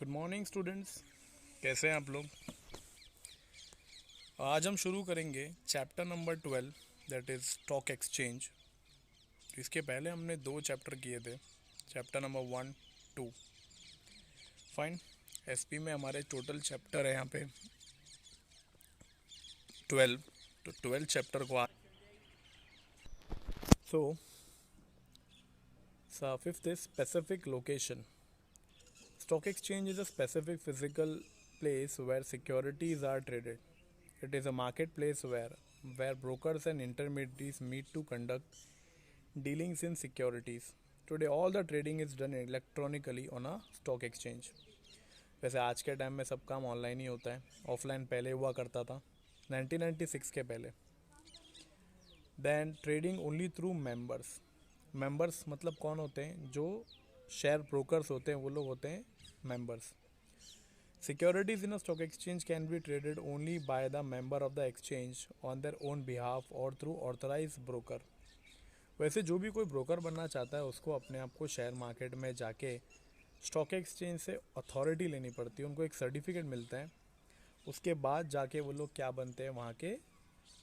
Good morning students, कैसे हैं आप लोग। आज हम शुरू करेंगे chapter number 12, that is stock exchange. इसके पहले हमने दो चैप्टर किए थे, चैप्टर नंबर 1, 2। फाइन। एसपी में हमारे टोटल चैप्टर है यहाँ पे 12। तो 12 चैप्टर को so fifth is specific location. Stock exchange is a specific physical place where securities are traded. It is a marketplace where brokers and intermediaries meet to conduct dealings in securities. Today all the trading is done electronically on a stock exchange. वैसे आज के time में सब काम online ही होता है, offline पहले हुआ करता था 1996 के पहले। Then trading only through members. Members मतलब कौन होते हैं? जो शेयर ब्रोकर्स होते हैं वो लोग होते हैं members. Securities in a stock exchange can be traded only by the member of the exchange on their own behalf or through authorized broker. वैसे जो भी कोई ब्रोकर बनना चाहता है उसको अपने आप को शेयर मार्केट में जाके स्टॉक एक्सचेंज से अथॉरिटी लेनी पड़ती है, उनको एक सर्टिफिकेट मिलता है, उसके बाद जाके वो लोग क्या बनते हैं वहाँ के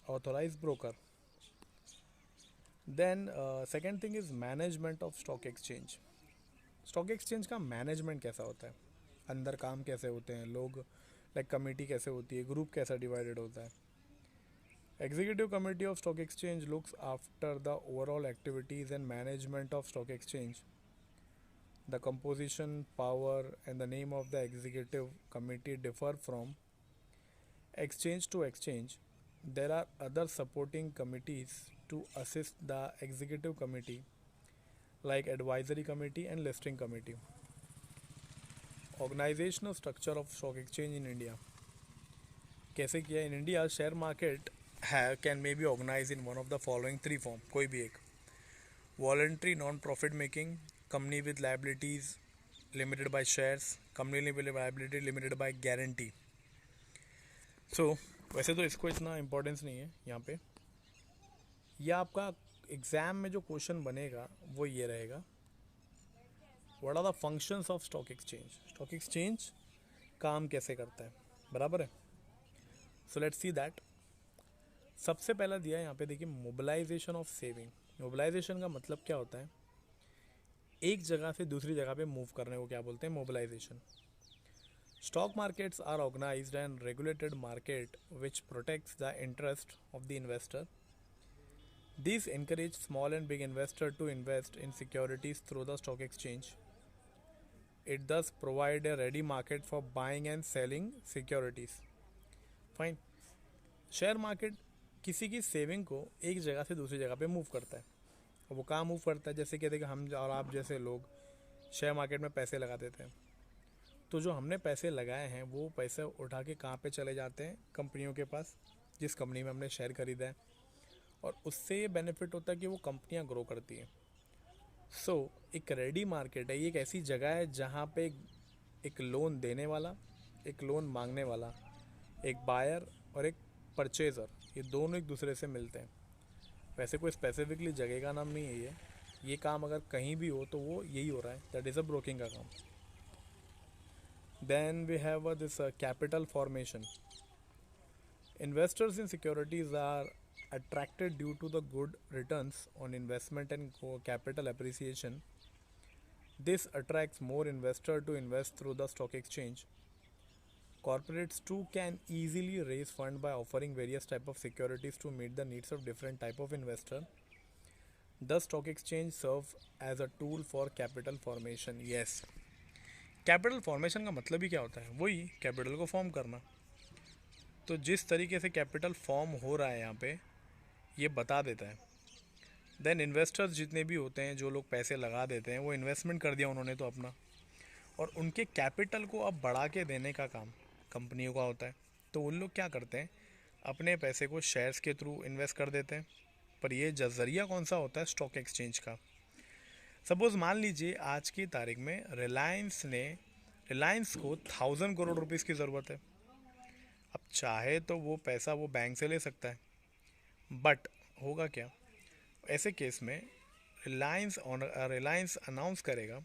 authorise broker. Then second thing is management of stock exchange. Stock exchange का मैनेजमेंट कैसा होता है, अंदर काम कैसे होते हैं लोग, लाइक कमेटी कैसे होती है, ग्रुप कैसा डिवाइडेड होता है। Executive committee of stock exchange looks after the overall activities and management of stock exchange. The composition, power and the name of the executive committee differ from exchange to exchange. There are other supporting committees to assist the executive committee like advisory committee and listing committee. Organizational structure of stock exchange in India. कैसे किया in India? Share market can may be organized in one of the following three form, कोई भी एक। Voluntary non-profit making, company with liabilities limited by shares, company with liability limited by guarantee. वैसे तो इसको इतना importance नहीं है यहाँ पे। यह आपका एग्ज़ाम में जो क्वेश्चन बनेगा वो ये रहेगा, what are the functions of stock exchange. Stock exchange काम कैसे करता है, बराबर है। So let's see that. सबसे पहला दिया है यहाँ पे, देखिए, मोबिलाइजेशन ऑफ सेविंग। मोबिलाइजेशन का मतलब क्या होता है? एक जगह से दूसरी जगह पे मूव करने को क्या बोलते हैं? Mobilisation. Stock markets are organized and regulated market which protects the interest of the investor. These encourage small and big investors to invest in securities through the stock exchange. It thus provides a ready market for buying and selling securities. Fine. Share market किसी की saving को एक जगह से दूसरी जगह पे move करता है। वो कहाँ मूव करता है? जैसे कि देखिए, हम और आप जैसे लोग शेयर मार्केट में पैसे लगा देते हैं, तो जो हमने पैसे लगाए हैं वो पैसे उठा के कहाँ पे चले जाते हैं? कंपनियों के पास, जिस कंपनी में हमने शेयर खरीदा है, और उससे ये बेनिफिट होता है कि वो कंपनियां ग्रो करती हैं। एक रेडी मार्केट है, ये एक ऐसी जगह है जहाँ पे एक लोन देने वाला, एक लोन मांगने वाला, एक बायर और एक परचेज़र, ये दोनों एक दूसरे से मिलते हैं। वैसे कोई स्पेसिफिकली जगह का नाम नहीं है ये काम अगर कहीं भी हो तो वो यही हो रहा है, दैट इज़ अ ब्रोकिंग का काम। Then we have this capital formation. Investors in securities are attracted due to the good returns on investment and capital appreciation. This attracts more investors to invest through the stock exchange. Corporates too can easily raise funds by offering various type of securities to meet the needs of different type of investor. The stock exchange serves as a tool for capital formation. Yes. Capital formation का मतलब ही क्या होता है? वही capital को form करना। तो जिस तरीके से कैपिटल फॉर्म हो रहा है यहाँ पे ये बता देता है। देन इन्वेस्टर्स जितने भी होते हैं, जो लोग पैसे लगा देते हैं, वो इन्वेस्टमेंट कर दिया उन्होंने तो अपना, और उनके कैपिटल को अब बढ़ा के देने का काम कंपनियों का होता है। तो उन लोग क्या करते हैं? अपने पैसे को शेयर्स के थ्रू इन्वेस्ट कर देते हैं। पर ये जरिया कौन सा होता है? स्टॉक एक्सचेंज का। सपोज़ मान लीजिए आज की तारीख में रिलायंस को 1000 करोड़ रुपीज़ की ज़रूरत है। अब चाहे तो वो पैसा वो बैंक से ले सकता है, बट होगा क्या ऐसे केस में? रिलायंस अनाउंस करेगा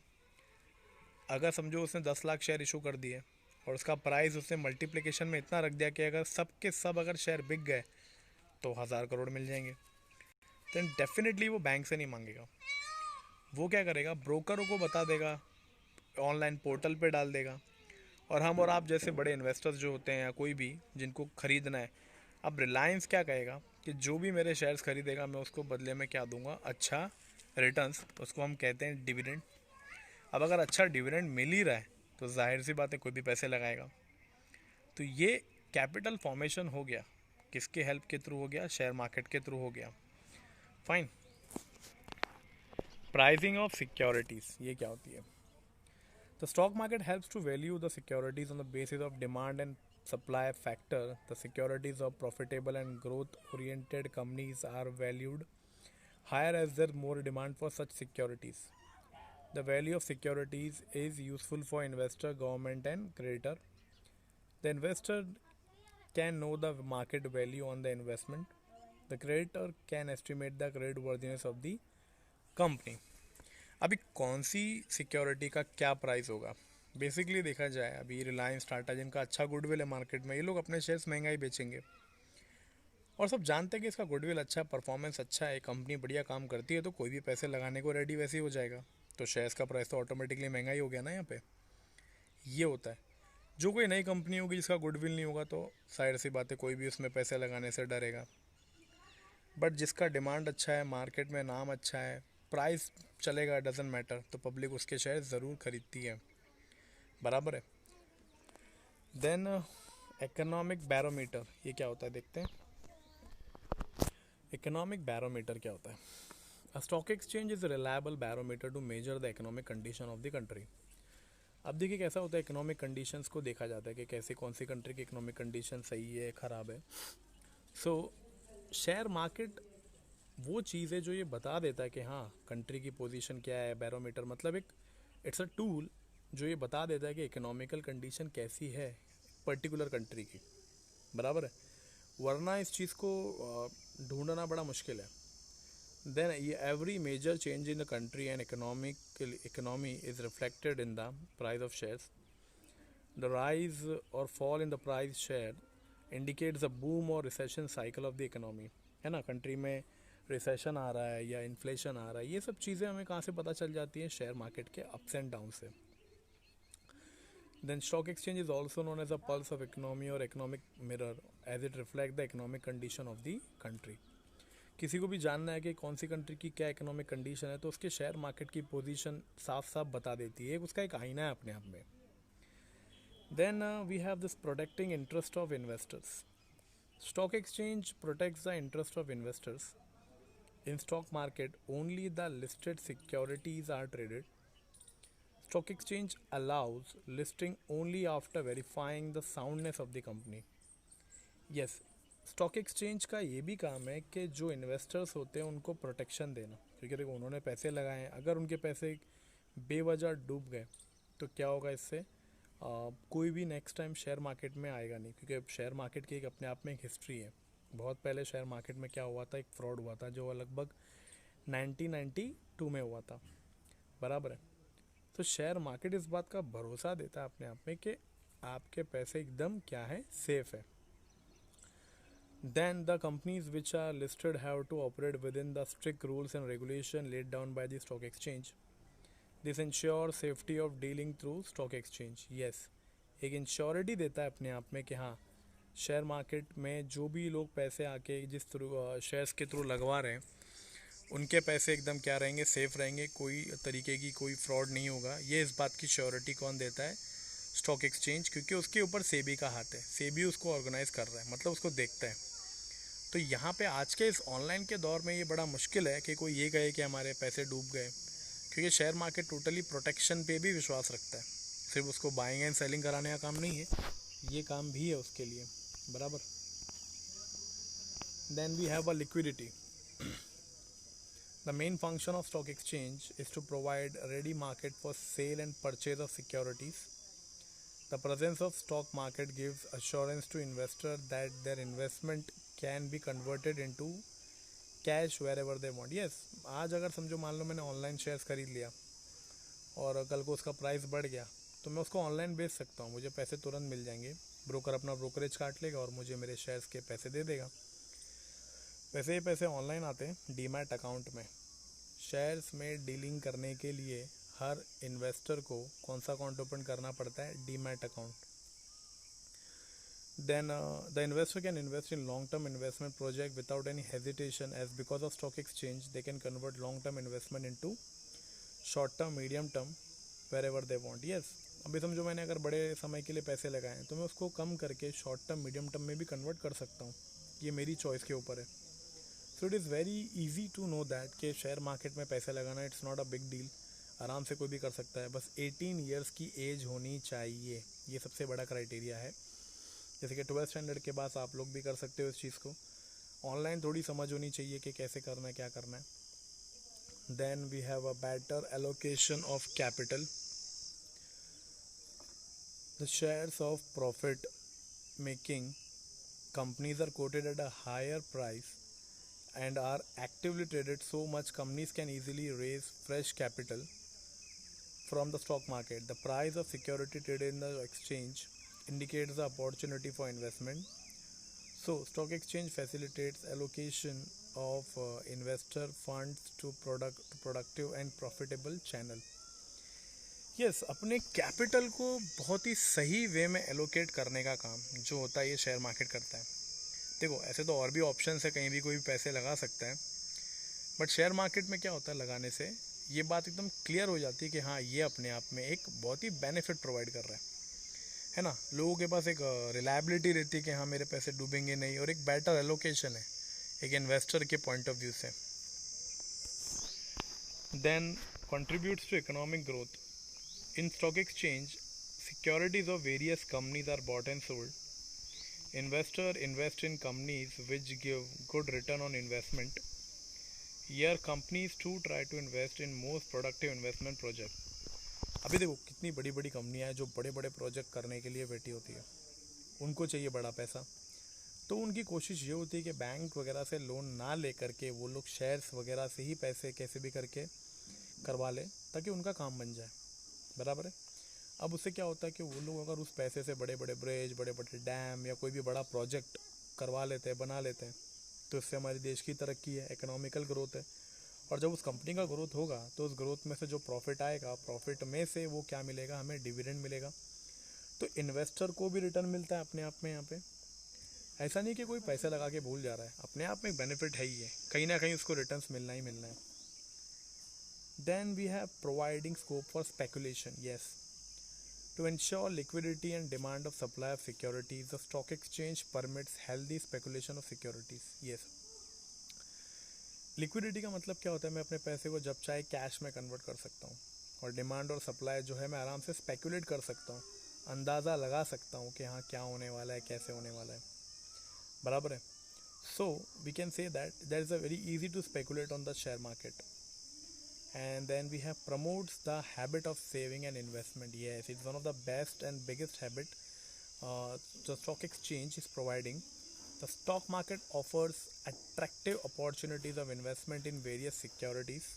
अगर समझो उसने 10 लाख शेयर इशू कर दिए और उसका प्राइस उसने मल्टीप्लिकेशन में इतना रख दिया कि अगर सब के सब अगर शेयर बिक गए तो 1000 करोड़ मिल जाएंगे, देन डेफिनेटली वो बैंक से नहीं मांगेगा। वो क्या करेगा, ब्रोकरों को बता देगा, ऑनलाइन पोर्टल पे डाल देगा। और हम और आप जैसे बड़े इन्वेस्टर्स जो होते हैं या कोई भी जिनको खरीदना है, अब रिलायंस क्या कहेगा कि जो भी मेरे शेयर्स खरीदेगा मैं उसको बदले में क्या दूंगा, अच्छा रिटर्न्स, उसको हम कहते हैं डिविडेंड। अब अगर अच्छा डिविडेंड मिल ही रहा है तो जाहिर सी बात है कोई भी पैसे लगाएगा। तो ये कैपिटल फॉर्मेशन हो गया, किसके हेल्प के थ्रू हो गया, शेयर मार्केट के थ्रू हो गया। फाइन। प्राइसिंग ऑफ सिक्योरिटीज, ये क्या होती है? The stock market helps to value the securities on the basis of demand and supply factor. The securities of profitable and growth oriented companies are valued higher as there is more demand for such securities. The value of securities is useful for investor, government and creditor. The investor can know the market value on the investment. The creditor can estimate the creditworthiness of the company. अभी कौन सी security का क्या price होगा? Basically देखा जाए, अभी रिलायंस, टाटा, जिनका अच्छा गुडविल है मार्केट में, ये लोग अपने शेयर्स महंगा ही बेचेंगे। और सब जानते हैं कि इसका गुडविल अच्छा है, परफॉर्मेंस अच्छा है, कंपनी बढ़िया काम करती है, तो कोई भी पैसे लगाने को रेडी वैसे ही हो जाएगा। तो शेयर्स का प्राइस तो ऑटोमेटिकली महंगा ही हो गया ना यहाँ पे। ये होता है। जो कोई नई कंपनी होगी जिसका गुडविल नहीं होगा तो साइड सी बात है, कोई भी उसमें पैसे लगाने से डरेगा। बट जिसका डिमांड अच्छा है, मार्केट में नाम अच्छा है, प्राइस चलेगा, डजेंट मैटर, तो पब्लिक उसके शेयर ज़रूर खरीदती है। बराबर है। देन इकोनॉमिक बैरोमीटर, ये क्या होता है देखते हैं। इकोनॉमिक बैरोमीटर क्या होता है? A stock exchange is reliable barometer to measure the economic condition of the country. अब देखिए कैसा होता है, इकोनॉमिक कंडीशंस को देखा जाता है कि कैसे, कौन सी कंट्री की इकोनॉमिक कंडीशन सही है, ख़राब है। सो शेयर मार्केट वो चीज़ है जो ये बता देता है कि हाँ कंट्री की पोजीशन क्या है। बैरोमीटर मतलब एक, इट्स अ टूल जो ये बता देता है कि इकोनॉमिकल कंडीशन कैसी है पर्टिकुलर कंट्री की। बराबर है। वरना इस चीज़ को ढूंढना बड़ा मुश्किल है। देन ये every major change in the country and economy is reflected in the price of shares. The rise और fall in the price share indicates the boom और recession cycle of the economy. है ना, country में recession आ रहा है या inflation आ रहा है, ये सब चीज़ें हमें कहाँ से पता चल जाती हैं? शेयर मार्केट के अप्स एंड डाउन से। Then stock exchange is also known as a pulse of economy और economic mirror as it reflect the economic condition of the country. किसी को भी जानना है कि कौन सी कंट्री की क्या इकोनॉमिक कंडीशन है तो उसके शेयर मार्केट की पोजीशन साफ साफ बता देती है, उसका एक आईना है अपने आप में। Then we have this protecting interest of investors. Stock exchange protects the interest of investors. In stock market, only the listed securities are traded. Stock exchange allows listing only after verifying the soundness of the company. Yes, stock exchange का ये भी काम है कि जो investors होते हैं उनको प्रोटेक्शन देना, क्योंकि देखो उन्होंने पैसे लगाए हैं, अगर उनके पैसे बेवजह डूब गए तो क्या होगा इससे? कोई भी नेक्स्ट टाइम शेयर मार्केट में आएगा नहीं, क्योंकि शेयर मार्केट की एक अपने आप में एक हिस्ट्री है। बहुत पहले शेयर मार्केट में क्या हुआ था, एक फ्रॉड हुआ था जो लगभग 1992 में हुआ था। बराबर है। तो शेयर मार्केट इस बात का भरोसा देता है अपने आप में कि आपके पैसे एकदम क्या है, सेफ है। Then the companies which are listed have to operate within the strict rules and regulation laid down by the stock exchange. This ensure safety of dealing through stock exchange. Yes, एक इंश्योरिटी देता है अपने आप में कि हाँ share market में जो भी लोग पैसे आके जिस थ्रू शेयर्स के थ्रू लगवा रहे हैं उनके पैसे एकदम क्या रहेंगे, सेफ रहेंगे, कोई तरीके की कोई फ्रॉड नहीं होगा। ये इस बात की श्योरिटी कौन देता है? स्टॉक एक्सचेंज, क्योंकि उसके ऊपर सेबी का हाथ है, सेबी उसको ऑर्गेनाइज कर रहा है, मतलब उसको देखता है। तो यहाँ पे आज के इस ऑनलाइन के दौर में ये बड़ा मुश्किल है कि कोई ये कहे कि हमारे पैसे डूब गए, क्योंकि शेयर मार्केट टोटली प्रोटेक्शन पे भी विश्वास रखता है, सिर्फ उसको बाइंग एंड सेलिंग कराने का काम नहीं है, ये काम भी है उसके लिए। बराबर। Then we have a liquidity. The main function of stock exchange is to provide a ready market for sale and purchase of securities. The presence of stock market gives assurance to investors that their investment can be converted into cash wherever they want. Yes, आज अगर समझो मान लो मैंने online shares खरीद लिया और कल को उसका प्राइस बढ़ गया तो मैं उसको ऑनलाइन बेच सकता हूँ, मुझे पैसे तुरंत मिल जाएंगे, ब्रोकर अपना ब्रोकरेज काट लेगा और मुझे मेरे शेयर्स के पैसे दे देगा। वैसे ये पैसे ऑनलाइन आते हैं डीमैट अकाउंट में। शेयर्स में डीलिंग करने के लिए हर इन्वेस्टर को कौन सा अकाउंट ओपन करना पड़ता है? Demat account. Then the investor can invest in long-term investment project without any hesitation, as because of stock exchange they can convert long-term investment into short-term, medium-term, wherever they want. Yes, अभी समझो मैंने अगर बड़े समय के लिए पैसे लगाए हैं तो मैं उसको कम करके शॉर्ट टर्म, मीडियम टर्म में भी कन्वर्ट कर सकता हूँ, ये मेरी चॉइस के ऊपर है। So it is very easy to know that कि शेयर मार्केट में पैसे लगाना it's not a big deal, आराम से कोई भी कर सकता है, बस 18 ईयर्स की एज होनी चाहिए, ये सबसे बड़ा क्राइटेरिया है। जैसे कि 12th स्टैंडर्ड के बाद आप लोग भी कर सकते हो इस चीज़ को। ऑनलाइन थोड़ी समझ होनी चाहिए कि कैसे करना है, क्या करना है। Then we have a better allocation of capital. The shares of profit making companies are quoted at a higher price and are actively traded so much companies can easily raise fresh capital from the stock market. The price of security traded in the exchange indicates the opportunity for investment. So stock exchange facilitates allocation of investor funds to productive and profitable channel. Yes, अपने capital को बहुत ही सही वे में allocate करने का काम जो होता है ये शेयर मार्केट करता है। देखो ऐसे तो और भी ऑप्शन है, कहीं भी कोई भी पैसे लगा सकता है, बट शेयर मार्केट में क्या होता है लगाने से ये बात एकदम क्लियर हो जाती है कि हाँ ये अपने आप में एक बहुत ही बेनिफिट प्रोवाइड कर रहा है ना। लोगों के पास एक रिलायबिलिटी रहती है कि हाँ मेरे पैसे डूबेंगे नहीं, और एक बेटर एलोकेशन है एक इन्वेस्टर के पॉइंट ऑफ व्यू से। Then contributes to economic growth. In stock exchange securities of various companies are bought and sold. Investor invest in companies which give good return on investment. Here companies too try to invest in most productive investment project. अभी देखो कितनी बड़ी बड़ी कंपनियां हैं जो बड़े बड़े प्रोजेक्ट करने के लिए बैठी होती है, उनको चाहिए बड़ा पैसा, तो उनकी कोशिश ये होती है कि बैंक वगैरह से लोन ना ले करके वो लोग शेयर्स वगैरह से ही पैसे कैसे भी करके करवा ले ताकि उनका काम बन जाए, बराबर है। अब उससे क्या होता है कि वो लोग अगर उस पैसे से बड़े बड़े ब्रिज, बड़े बड़े डैम या कोई भी बड़ा प्रोजेक्ट करवा लेते हैं, बना लेते हैं, तो इससे हमारे देश की तरक्की है, इकोनॉमिकल ग्रोथ है। और जब उस कंपनी का ग्रोथ होगा तो उस ग्रोथ में से जो प्रॉफिट आएगा, प्रॉफिट में से वो क्या मिलेगा, हमें डिविडेंड मिलेगा। तो इन्वेस्टर को भी रिटर्न मिलता है अपने आप में। यहाँ पे ऐसा नहीं कि कोई पैसे लगा के भूल जा रहा है, अपने आप में एक बेनिफिट है ही है, कहीं ना कहीं उसको रिटर्न्स मिलना ही मिलना है। Then we have providing scope for speculation. Yes, to ensure liquidity and demand of supply of securities, the stock exchange permits healthy speculation of securities. Yes. Liquidity का मतलब क्या होता है, मैं अपने पैसे को जब चाहे कैश में कन्वर्ट कर सकता हूँ, और डिमांड और सप्लाई जो है मैं आराम से स्पेकुलेट कर सकता हूँ, अंदाज़ा लगा सकता हूँ कि हाँ क्या होने वाला है, कैसे होने वाला है, बराबर है। So we can say that that is a very easy to speculate on the share market. And then we have promotes the habit of saving and investment. Yes, it's one of the best and biggest habit the stock exchange is providing. The stock market offers attractive opportunities of investment in various securities.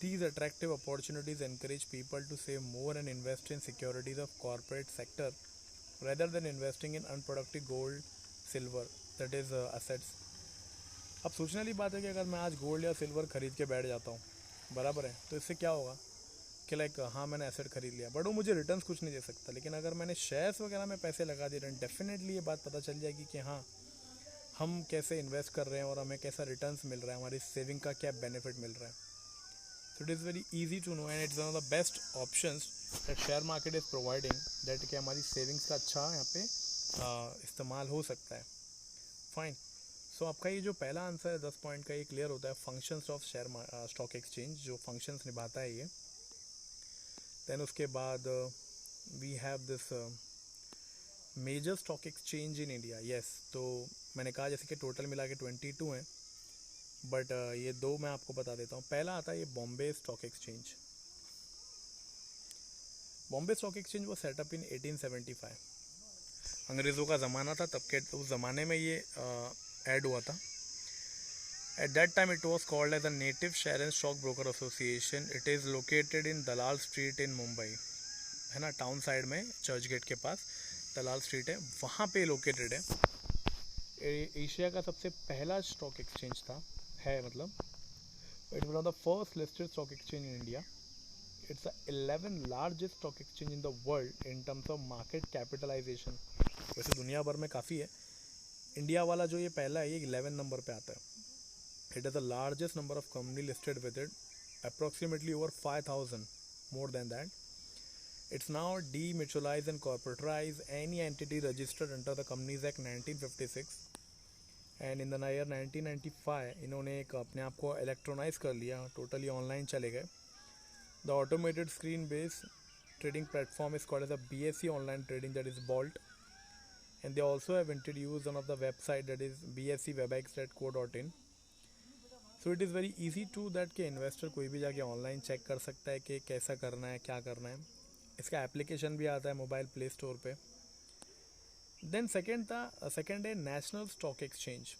These attractive opportunities encourage people to save more and invest in securities of corporate sector rather than investing in unproductive gold, silver, that is assets. अब सोचने वाली बात है कि अगर मैं आज gold या सिल्वर खरीद के बैठ जाता हूँ, बराबर है, तो इससे क्या होगा कि लाइक हाँ मैंने एसेट खरीद लिया, बट वो मुझे रिटर्न्स कुछ नहीं दे सकता। लेकिन अगर मैंने शेयर्स वगैरह में पैसे लगा दिए, डेफिनेटली ये बात पता चल जाएगी कि हाँ हम कैसे इन्वेस्ट कर रहे हैं और हमें कैसा रिटर्न्स मिल रहा है, हमारी सेविंग का क्या बेनिफिट मिल रहा है। So it is very easy to know and it's one of the best options that share market is providing, that कि हमारी सेविंग्स का अच्छा यहाँ पे इस्तेमाल हो सकता है। फाइन। सो आपका ये जो पहला आंसर है 10 पॉइंट का, ये क्लियर होता है functions of share stock exchange, जो फंक्शंस निभाता है ये। देन उसके बाद we have this major stock exchange in India. Yes, तो मैंने कहा जैसे कि टोटल मिला के 22 हैं, बट ये दो मैं आपको बता देता हूँ। पहला आता है ये Bombay stock exchange. Bombay stock exchange वो सेटअप इन 1875, अंग्रेज़ों का ज़माना था, तब के उस ज़माने में ये ऐड हुआ था। At that time it was called as a Native Share and Stock Broker Association. It is located in Dalal Street in Mumbai, है ना, टाउन साइड में चर्च गेट के पास दलाल स्ट्रीट है, वहाँ पे लोकेटेड है। एशिया का सबसे पहला स्टॉक एक्सचेंज था, है मतलब, it one of the first listed stock exchange in India. It's the 11th largest stock exchange in the world in terms of market capitalisation. वैसे दुनिया भर में काफ़ी है, इंडिया वाला जो ये पहला है ये 11 नंबर पे आता है। It is the largest number of company listed with it, approximately over 5000, more than that. It's now demutualized and corporatized any entity registered under the Companies Act 1956 and in the year 1995 इन्होंने एक अपने आप को इलेक्ट्रोनाइज कर लिया, totally online चले गए। The automated screen based trading platform is called as a BSE online trading, that is BOLT, and they also have introduced one of the website that is bsewebex.co.in. So it is very easy to that कि investor कोई भी जाके online check कर सकता है कि कैसा करना है, क्या करना है। इसका एप्लीकेशन भी आता है मोबाइल प्ले स्टोर पे। देन सेकेंड है नेशनल स्टॉक एक्सचेंज,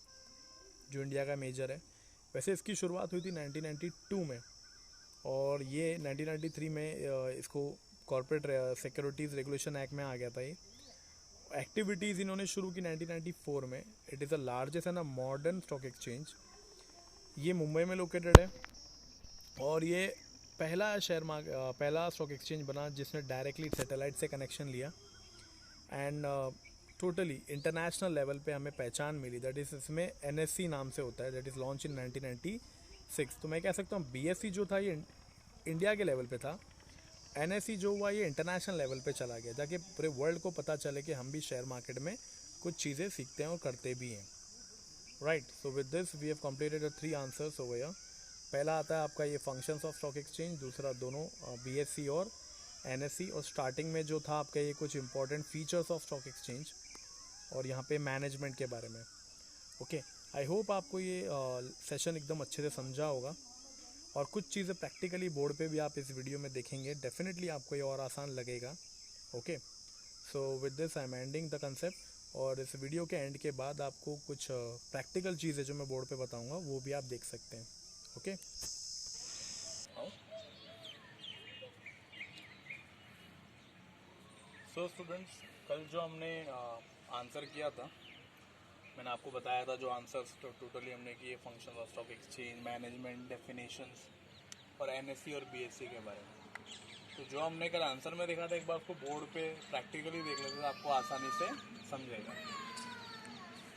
जो इंडिया का मेजर है। वैसे इसकी शुरुआत हुई थी 1992 में, और ये 1993 में इसको कॉर्पोरेट सिक्योरिटीज़ रेगुलेशन एक्ट में आ गया था। ये एक्टिविटीज़ इन्होंने शुरू की 1994 में। It is the largest and a modern stock exchange. ये मुंबई में लोकेटेड है, और ये पहला स्टॉक एक्सचेंज बना जिसने डायरेक्टली सैटेलाइट से कनेक्शन लिया, एंड टोटली इंटरनेशनल लेवल पे हमें पहचान मिली। दैट इज़ इसमें NSE नाम से होता है, दैट इज़ लॉन्च इन 1996। तो मैं कह सकता हूँ BSE जो था ये इंडिया के लेवल पे था, NSE जो हुआ ये इंटरनेशनल लेवल पे चला गया, ताकि पूरे वर्ल्ड को पता चले कि हम भी शेयर मार्केट में कुछ चीज़ें सीखते हैं और करते भी हैं। Right, so with this we have completed the 3 answers over here. पहला आता है आपका ये फंक्शंस ऑफ स्टॉक एक्सचेंज, दूसरा दोनों BSE और NSE, और स्टार्टिंग में जो था आपका ये कुछ important features of stock exchange, और यहाँ पे मैनेजमेंट के बारे में। ओके, आई होप आपको ये सेशन एकदम अच्छे से समझा होगा, और कुछ चीज़ें प्रैक्टिकली बोर्ड पे भी आप इस वीडियो में देखेंगे, डेफिनेटली आपको ये और आसान लगेगा। Okay, so with this I am ending the concept, और इस वीडियो के एंड के बाद आपको कुछ प्रैक्टिकल चीज़ें जो मैं बोर्ड पे बताऊँगा वो भी आप देख सकते हैं। ओके, सो स्टूडेंट्स, कल जो हमने आंसर किया था, मैंने आपको बताया था जो आंसर्स तो टोटली हमने किए function of stock exchange, management, definitions और NSE और BSE के बारे में। तो जो हमने कल आंसर में देखा था, एक बार उसको बोर्ड पे प्रैक्टिकली देख लेते तो आपको आसानी से समझेगा।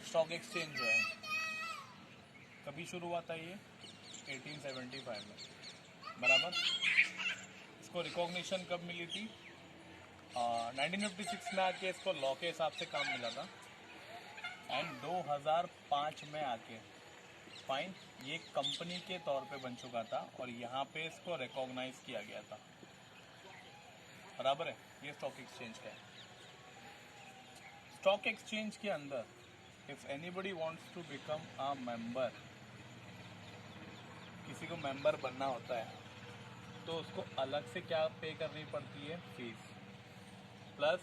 स्टॉक एक्सचेंज जो है कभी शुरू हुआ था, ये 1875 में, बराबर। इसको रिकॉग्निशन कब मिली थी? 1956 में आके इसको लॉ के हिसाब से काम मिला था, एंड 2005 में आके फाइन ये कंपनी के तौर पे बन चुका था, और यहाँ पे इसको रिकॉग्नाइज किया गया था, बराबर है। ये स्टॉक एक्सचेंज का है। स्टॉक एक्सचेंज के अंदर if anybody wants to become a member, किसी को मेंबर बनना होता है तो उसको अलग से क्या पे करनी पड़ती है? फीस प्लस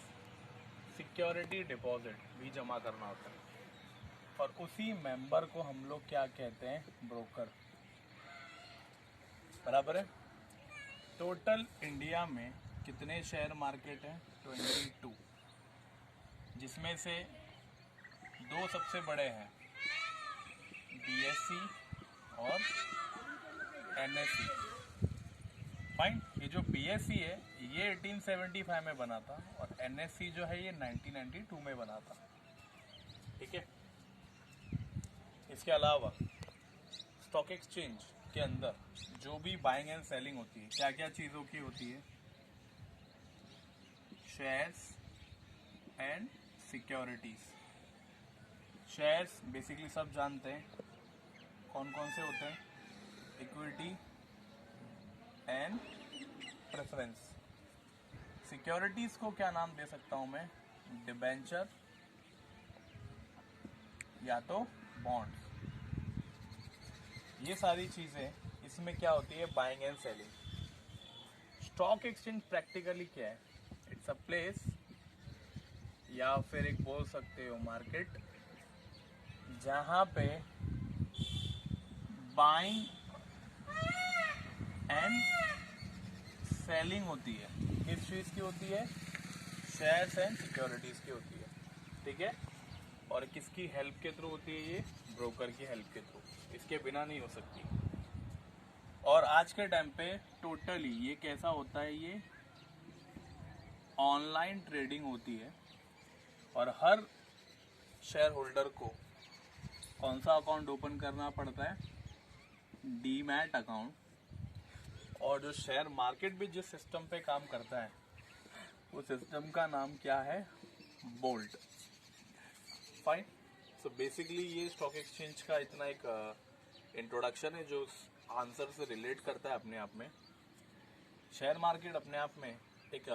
सिक्योरिटी डिपॉजिट भी जमा करना होता है, और उसी मेंबर को हम लोग क्या कहते हैं? ब्रोकर, बराबर है। टोटल इंडिया में कितने शेयर मार्केट हैं? 22, जिसमें से 2 सबसे बड़े हैं, BSE और NSE। फाइन, ये जो BSE है ये 1875 में बना था, और NSE जो है ये 1992 में बना था, ठीक है। इसके अलावा स्टॉक एक्सचेंज के अंदर जो भी बाइंग एंड सेलिंग होती है, क्या क्या चीज़ों की होती है? Shares and securities. Shares basically सब जानते हैं कौन कौन से होते हैं, इक्विटी एंड प्रेफरेंस। सिक्योरिटीज को क्या नाम दे सकता हूं मैं? डिबेंचर या तो बॉन्ड्स। ये सारी चीजें इसमें क्या होती है? Buying and selling. Stock exchange practically क्या है? इट्स अ प्लेस, या फिर एक बोल सकते हो मार्केट, जहां पे बाइंग एंड सेलिंग होती है। किस चीज की होती है? शेयर्स एंड सिक्योरिटीज की होती है, ठीक है। और किसकी हेल्प के थ्रू होती है? ये ब्रोकर की हेल्प के थ्रू, इसके बिना नहीं हो सकती। और आज के टाइम पे टोटली ये कैसा होता है? ये ऑनलाइन ट्रेडिंग होती है और हर शेयर होल्डर को कौन सा अकाउंट ओपन करना पड़ता है? Demat account. और जो शेयर मार्केट भी जिस सिस्टम पे काम करता है उस सिस्टम का नाम क्या है? बोल्ट। फाइन। सो बेसिकली ये स्टॉक एक्सचेंज का इतना एक इंट्रोडक्शन है जो आंसर से रिलेट करता है अपने आप में। शेयर मार्केट अपने आप में एक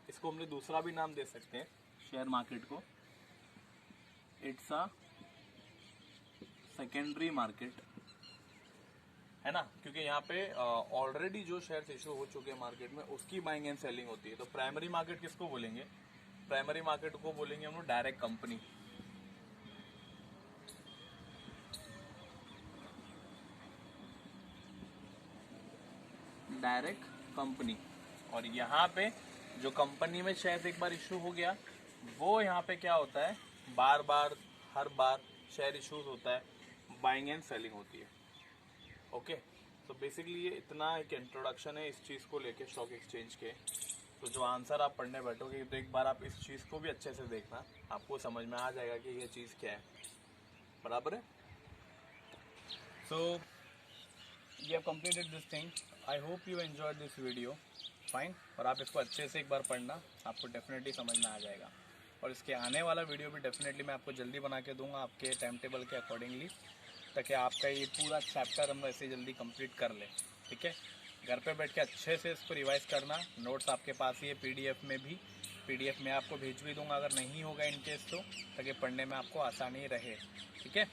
इसको हमने दूसरा भी नाम दे सकते हैं शेयर मार्केट को। इट्स अ सेकेंडरी मार्केट, है ना, क्योंकि यहाँ पे ऑलरेडी जो शेयर्स इशू हो चुके हैं मार्केट में उसकी बाइंग एंड सेलिंग होती है। तो प्राइमरी मार्केट किसको बोलेंगे? प्राइमरी मार्केट को बोलेंगे हम लोग डायरेक्ट कंपनी। Direct company. और यहाँ पे जो कंपनी में शेयर एक बार इशू हो गया वो यहाँ पे क्या होता है? बार बार हर बार शेयर इशूज होता है, बाइंग एंड सेलिंग होती है। ओके, तो बेसिकली ये इतना एक इंट्रोडक्शन है इस चीज़ को लेके स्टॉक एक्सचेंज के। तो जो आंसर आप पढ़ने बैठोगे तो एक बार आप इस चीज़ को भी अच्छे से देखना, आपको समझ में आ जाएगा कि ये चीज़ क्या है। बराबर है? So you have completed this thing. I hope you enjoyed this video. Fine. और आप इसको अच्छे से एक बार पढ़ना, आपको डेफिनेटली समझ में आ जाएगा। और इसके आने वाला वीडियो भी डेफिनेटली मैं आपको जल्दी बना के दूंगा आपके टाइम टेबल के अकॉर्डिंगली, ताकि आपका ये पूरा चैप्टर हम ऐसे जल्दी कंप्लीट कर लें, ठीक है। घर पे बैठ के अच्छे से इसको रिवाइज करना। नोट्स आपके पास ही है पीडीएफ में भी, पीडीएफ में आपको भेज भी दूंगा अगर नहीं होगा इन केस तो, ताकि पढ़ने में आपको आसानी रहे, ठीक है।